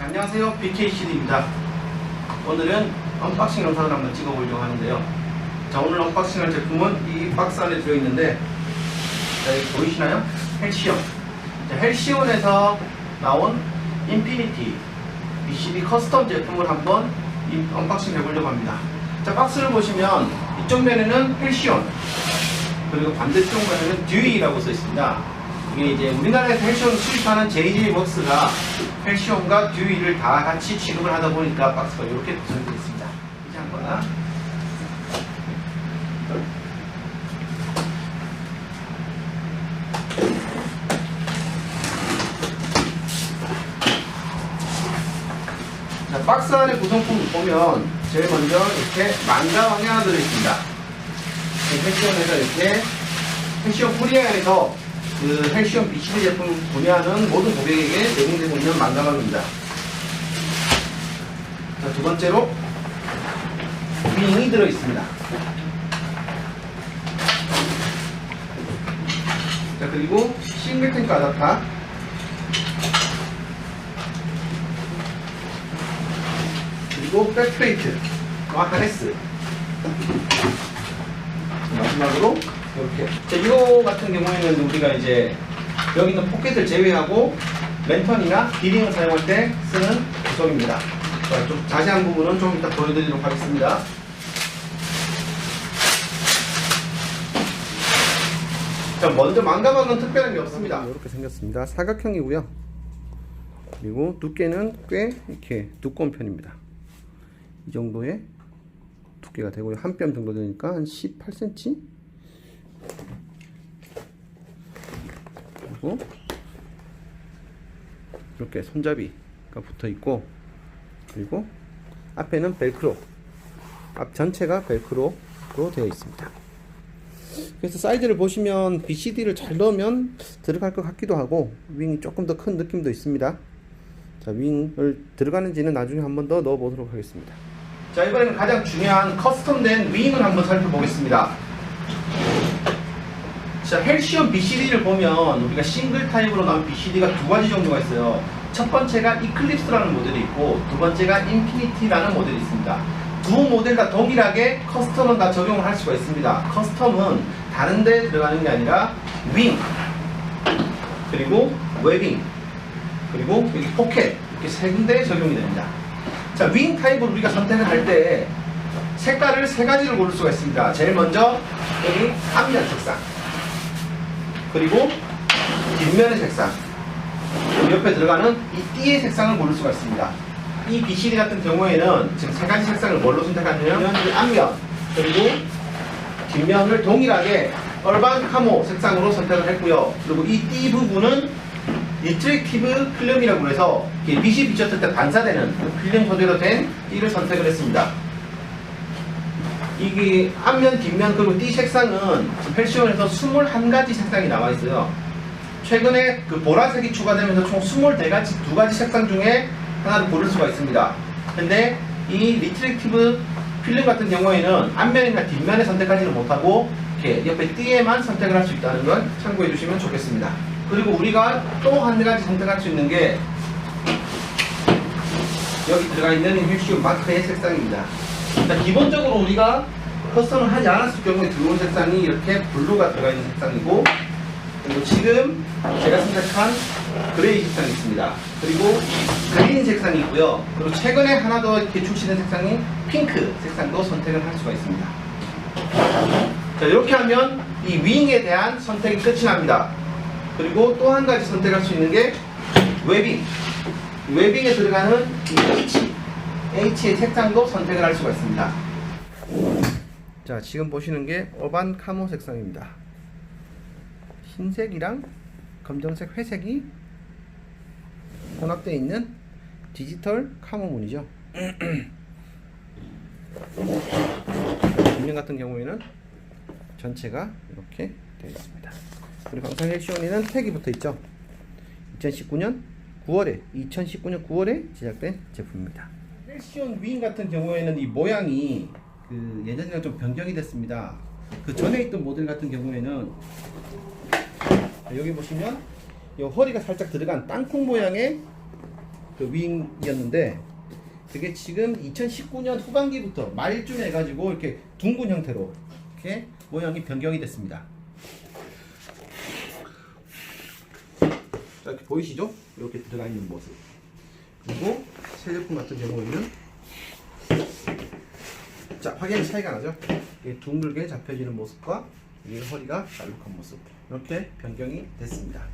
자, 안녕하세요, BKCD입니다. 오늘은 언박싱 영상을 한번 찍어보려고 하는데요. 자, 오늘 언박싱할 제품은 이 박스 안에 들어있는데, 자, 여기 보이시나요? 헬시온. 자, 헬시온에서 나온 인피니티 BCD 커스텀 제품을 한번 언박싱 해보려고 합니다. 자, 박스를 보시면 이쪽 면에는 헬시온, 그리고 반대쪽 면에는 듀이라고 써 있습니다. 이게 이제 우리나라에서 헬시온 수입하는 JJ웍스가 헬시온과 듀이를 다 같이 취급을 하다 보니까 박스가 이렇게 구성되어 있습니다. 이제 한번 자, 박스 안에 구성품을 보면 제일 먼저 이렇게 망가왕이 하나 들어있습니다. 헬시온에서 이렇게 헬시온 코리아에서 그 헬시온 BCD 제품 구매하는 모든 고객에게 제공되고 있는 망가왕입니다. 자, 두 번째로 윙이 들어있습니다. 자, 그리고 싱글 탱크 아답터, 그리고 백플레이트, 하네스, 마지막으로 이렇게. 자, 이거 같은 경우에는 우리가 이제 여기 있는 포켓을 제외하고 랜턴이나 비링을 사용할 때 쓰는 구성입니다. 자, 좀 자세한 부분은 좀 이따 보여드리도록 하겠습니다. 자, 먼저 망가방은 특별한 게 없습니다. 이렇게 생겼습니다. 사각형이고요. 그리고 두께는 꽤 이렇게 두꺼운 편입니다. 이 정도의 두께가 되고요. 한 뼘 정도 되니까 한 18cm. 그리고 이렇게 손잡이가 붙어 있고, 그리고 앞에는 벨크로, 앞 전체가 벨크로로 되어 있습니다. 그래서 사이즈를 보시면 BCD를 잘 넣으면 들어갈 것 같기도 하고, 윙이 조금 더 큰 느낌도 있습니다. 자, 윙을 들어가는지는 나중에 한번 더 넣어 보도록 하겠습니다. 자, 이번에는 가장 중요한 커스텀된 윙을 한번 살펴보겠습니다. 자, 헬시온 BCD를 보면 우리가 싱글 타입으로 나온 BCD가 두 가지 정도가 있어요. 첫 번째가 이클립스라는 모델이 있고, 두 번째가 인피니티라는 모델이 있습니다. 두 모델 다 동일하게 커스텀은 다 적용을 할 수가 있습니다. 커스텀은 다른 데 들어가는 게 아니라 윙, 그리고 웨빙, 그리고 여기 포켓, 이렇게 세 군데에 적용이 됩니다. 자, 윙 타입을 우리가 선택을 할 때 색깔을 세 가지를 고를 수가 있습니다. 제일 먼저 여기 앞면 색상, 그리고 뒷면의 색상, 옆에 들어가는 이 띠의 색상을 고를 수가 있습니다. 이 BCD 같은 경우에는 지금 세 가지 색상을 뭘로 선택하냐면 앞면, 그리고 뒷면을 동일하게 얼반 카모 색상으로 선택을 했고요. 그리고 이 띠 부분은 리트랙티브 필름이라고 해서 빛이 비쳤을 때 반사되는 필름 소재로 된 띠를 선택을 했습니다. 이게 앞면, 뒷면, 그리고 띠 색상은 헬시온에서 21가지 색상이 나와 있어요. 최근에 그 보라색이 추가되면서 총 24가지, 두 가지 색상 중에 하나를 고를 수가 있습니다. 근데 이 리트랙티브 필름 같은 경우에는 앞면이나 뒷면에 선택하지는 못하고 이렇게 옆에 띠에만 선택을 할 수 있다는 걸 참고해 주시면 좋겠습니다. 그리고 우리가 또 한 가지 선택할 수 있는 게 여기 들어가 있는 헬시온 마크의 색상입니다. 자, 기본적으로 우리가 커스텀을 하지 않았을 경우에 들어온 색상이 이렇게 블루가 들어가 있는 색상이고, 그리고 지금 제가 선택한 그레이 색상이 있습니다. 그리고 그린 색상이 있고요. 그리고 최근에 하나 더 이렇게 출시된 색상이 핑크 색상도 선택을 할 수가 있습니다. 자, 이렇게 하면 이 윙에 대한 선택이 끝이 납니다. 그리고 또 한 가지 선택할 수 있는 게 웨빙. 웨빙에 들어가는 이 H의 색상도 선택을 할 수가 있습니다. 자, 지금 보시는 게 어반 카모 색상입니다. 흰색이랑 검정색, 회색이 혼합되어 있는 디지털 카모문이죠. 뒷면 같은 경우에는 전체가 이렇게 되어 있습니다. 그리고 항상 헬시온에는 택이 붙어 있죠. 2019년 9월에 제작된 제품입니다. 헬시온 윙 같은 경우에는 이 모양이 그 예전이랑 좀 변경이 됐습니다. 그 전에 있던 모델 같은 경우에는 여기 보시면 이 허리가 살짝 들어간 땅콩 모양의 그 윙이었는데 그게 지금 2019년 후반기부터 말쯤에 해가지고 이렇게 둥근 형태로 이렇게 모양이 변경이 됐습니다. 자, 이렇게 보이시죠? 이렇게 들어가 있는 모습. 그리고 새 제품 같은 경우에는 자, 확연히 차이가 나죠? 이게 둥글게 잡혀지는 모습과 이게 허리가 날룩한 모습, 이렇게 변경이 됐습니다.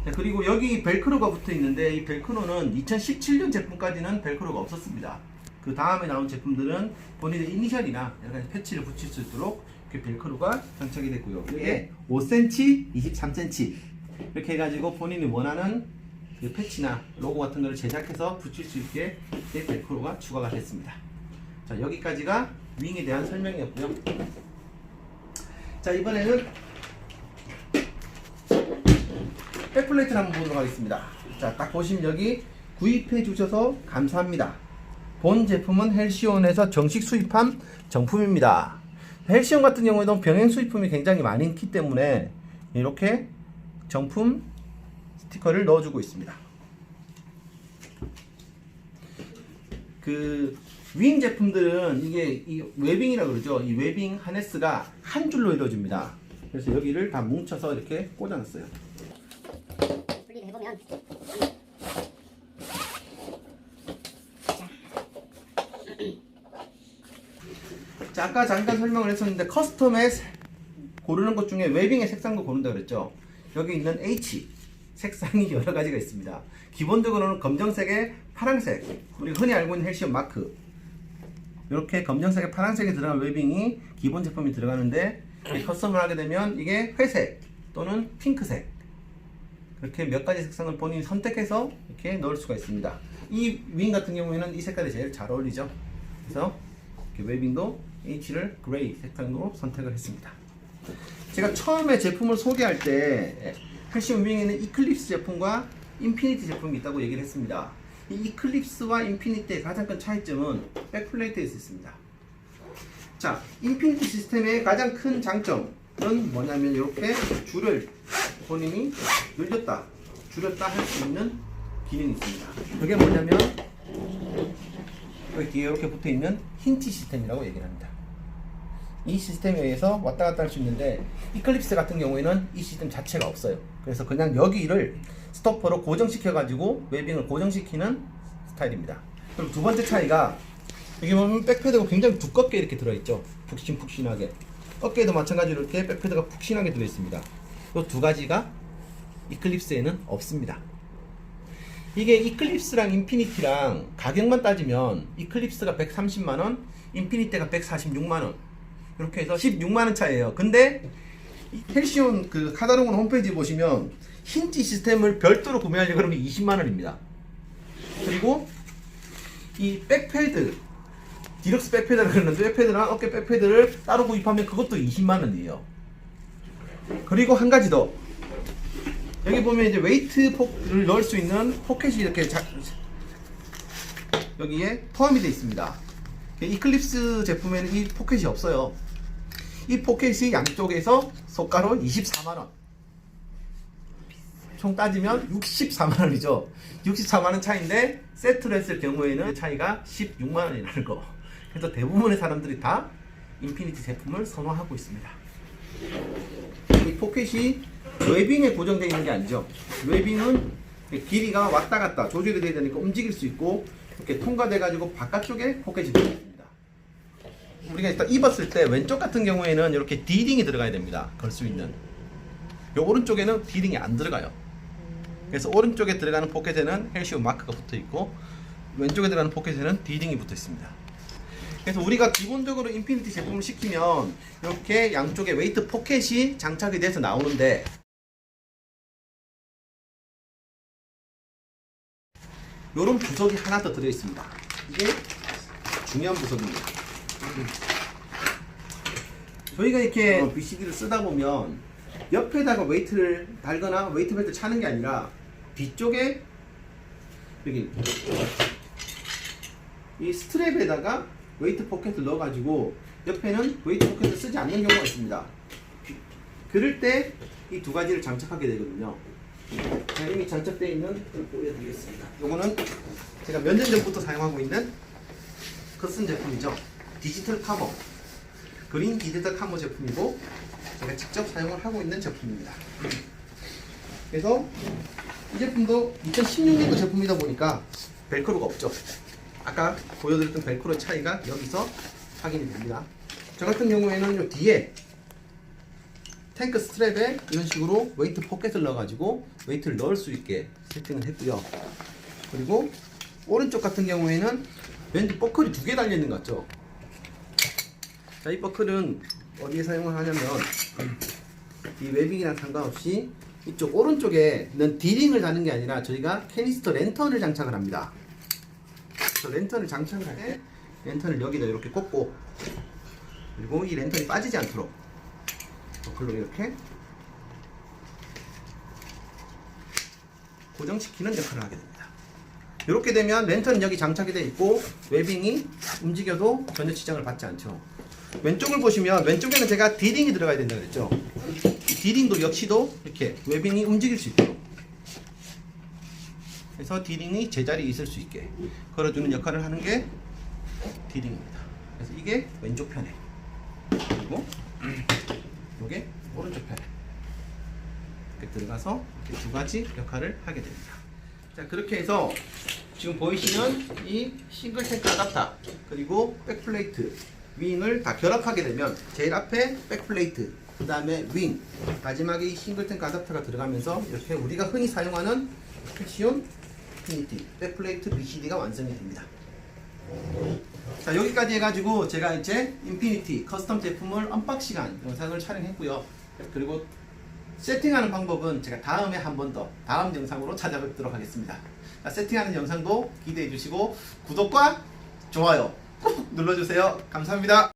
자, 그리고 여기 벨크로가 붙어 있는데 이 벨크로는 2017년 제품까지는 벨크로가 없었습니다. 그 다음에 나온 제품들은 본인의 이니셜이나 여러 가지 패치를 붙일 수 있도록 이렇게 벨크로가 장착이 됐고요. 이게 5cm, 23cm 이렇게 해가지고 본인이 원하는 그 패치나 로고 같은 거를 제작해서 붙일 수 있게 벨크로가 추가가 됐습니다. 자, 여기까지가 윙에 대한 설명이었고요. 자, 이번에는 백플레이트를 한번 보도록 하겠습니다. 자, 딱 보시면 여기 구입해 주셔서 감사합니다. 본 제품은 헬시온에서 정식 수입한 정품입니다. 헬시온 같은 경우에도 병행 수입품이 굉장히 많기 때문에 이렇게 정품 스티커를 넣어주고 있습니다. 그 윙 제품들은 이게 이 웨빙이라 그러죠. 이 웨빙 하네스가 한 줄로 이루어집니다. 그래서 여기를 다 뭉쳐서 이렇게 꽂아놨어요. 분리를 해보면 자, 아까 잠깐 설명을 했었는데 커스텀에 고르는 것 중에 웨빙의 색상도 고른다 그랬죠. 여기 있는 H 색상이 여러 가지가 있습니다. 기본적으로는 검정색에 파란색, 우리가 흔히 알고 있는 헬시온 마크, 이렇게 검정색에 파란색이 들어간 웨빙이 기본 제품이 들어가는데 커스텀을 하게 되면 이게 회색 또는 핑크색, 이렇게 몇 가지 색상을 본인이 선택해서 이렇게 넣을 수가 있습니다. 이 윙 같은 경우에는 이 색깔이 제일 잘 어울리죠. 그래서 이렇게 웨빙도 H를 그레이 색상으로 선택을 했습니다. 제가 처음에 제품을 소개할 때 헬시온 윙에는 이클립스 제품과 인피니티 제품이 있다고 얘기를 했습니다. 이 이클립스와 인피니티의 가장 큰 차이점은 백플레이트에 있습니다. 자, 인피니티 시스템의 가장 큰 장점은 뭐냐면 이렇게 줄을 본인이 늘렸다 줄였다 할 수 있는 기능이 있습니다. 그게 뭐냐면 여기 뒤에 이렇게 붙어 있는 힌치 시스템이라고 얘기를 합니다. 이 시스템에 의해서 왔다 갔다 할 수 있는데 이클립스 같은 경우에는 이 시스템 자체가 없어요. 그래서 그냥 여기를 스토퍼로 고정시켜 가지고 웨빙을 고정시키는 스타일입니다. 그리고 두 번째 차이가 여기 보면 백패드가 굉장히 두껍게 이렇게 들어있죠. 푹신푹신하게. 어깨에도 마찬가지로 이렇게 백패드가 푹신하게 들어있습니다. 이 두 가지가 이클립스에는 없습니다. 이게 이클립스랑 인피니티랑 가격만 따지면 이클립스가 130만원, 인피니티가 146만원, 이렇게 해서 16만원 차이에요. 근데 헬시온 그 카다로그 홈페이지 보시면 힌지 시스템을 별도로 구매하려고 그러면 20만원입니다. 그리고 이 백패드, 디럭스 백패드라고 그러는데 백패드랑 어깨 백패드를 따로 구입하면 그것도 20만원이에요. 그리고 한 가지 더, 여기 보면 이제 웨이트를 넣을 수 있는 포켓이 이렇게 여기에 포함이 되어 있습니다. 이클립스 제품에는 이 포켓이 없어요. 이 포켓이 양쪽에서 소가로 24만원, 총 따지면 64만원이죠 64만원 차이인데 세트로 했을 경우에는 차이가 16만원이라는 거. 그래서 대부분의 사람들이 다 인피니티 제품을 선호하고 있습니다. 이 포켓이 웨빙에 고정되어 있는 게 아니죠. 웨빙은 길이가 왔다 갔다 조절이 되어야 되니까 움직일 수 있고 이렇게 통과돼 가지고 바깥쪽에 포켓이 들어있습니다. 우리가 일단 입었을 때 왼쪽 같은 경우에는 이렇게 디딩이 들어가야 됩니다. 걸 수 있는. 요 오른쪽에는 디딩이 안 들어가요. 그래서 오른쪽에 들어가는 포켓에는 헬시온 마크가 붙어 있고 왼쪽에 들어가는 포켓에는 디딩이 붙어 있습니다. 그래서 우리가 기본적으로 인피니티 제품을 시키면 이렇게 양쪽에 웨이트 포켓이 장착이 돼서 나오는데 요런 부속이 하나 더 들어있습니다. 이게 중요한 부속입니다. 저희가 이렇게 BCD를 쓰다 보면 옆에다가 웨이트를 달거나 웨이트 벨트 차는 게 아니라 뒤쪽에 여기 이 스트랩에다가 웨이트 포켓을 넣어가지고 옆에는 웨이트 포켓을 쓰지 않는 경우가 있습니다. 그럴 때 이 두 가지를 장착하게 되거든요. 자, 이미 장착되어 있는 걸 보여드리겠습니다. 요거는 제가 몇 년 전부터 사용하고 있는 커슨 제품이죠. 디지털 카모, 그린 디지털 카모 제품이고 제가 직접 사용을 하고 있는 제품입니다. 그래서 이 제품도 2016년도 제품이다 보니까 벨크로가 없죠. 아까 보여드렸던 벨크로 차이가 여기서 확인이 됩니다. 저 같은 경우에는 요 뒤에 탱크 스트랩에 이런 식으로 웨이트 포켓을 넣어가지고 웨이트를 넣을 수 있게 세팅을 했고요. 그리고 오른쪽 같은 경우에는 왠지 버클이 2개 달려있는 것 같죠? 자, 이 버클은 어디에 사용을 하냐면 이 웨빙이랑 상관없이 이쪽 오른쪽에는 D링을 다는 게 아니라 저희가 캐니스터 랜턴을 장착을 합니다. 그래서 랜턴을 장착을 할 때 랜턴을 여기다 이렇게 꽂고, 그리고 이 랜턴이 빠지지 않도록 버클로 이렇게 고정시키는 역할을 하게 됩니다. 이렇게 되면 랜턴은 여기 장착이 되어 있고 웨빙이 움직여도 전혀 지장을 받지 않죠. 왼쪽을 보시면 왼쪽에는 제가 D링이 들어가야 된다고 그랬죠. D링도 역시도 이렇게 웨빙이 움직일 수 있도록, 그래서 D링이 제자리에 있을 수 있게 걸어주는 역할을 하는 게 D링입니다. 그래서 이게 왼쪽 편에, 그리고 이게 오른쪽 편에 이렇게 들어가서 이렇게 두 가지 역할을 하게 됩니다. 자, 그렇게 해서 지금 보이시는 이 싱글 탱크 아답터 그리고 백플레이트, 윙을 다 결합하게 되면 제일 앞에 백플레이트, 그 다음에 윙, 마지막에 이 싱글 탱크 아답터가 들어가면서 이렇게 우리가 흔히 사용하는 패시온 인피니티 백플레이트 BCD가 완성이 됩니다. 자, 여기까지 해가지고 제가 이제 인피니티 커스텀 제품을 언박싱한 영상을 촬영했고요. 그리고 세팅하는 방법은 제가 다음에 한 번 더 다음 영상으로 찾아뵙도록 하겠습니다. 자, 세팅하는 영상도 기대해 주시고 구독과 좋아요 꾹 눌러주세요. 감사합니다.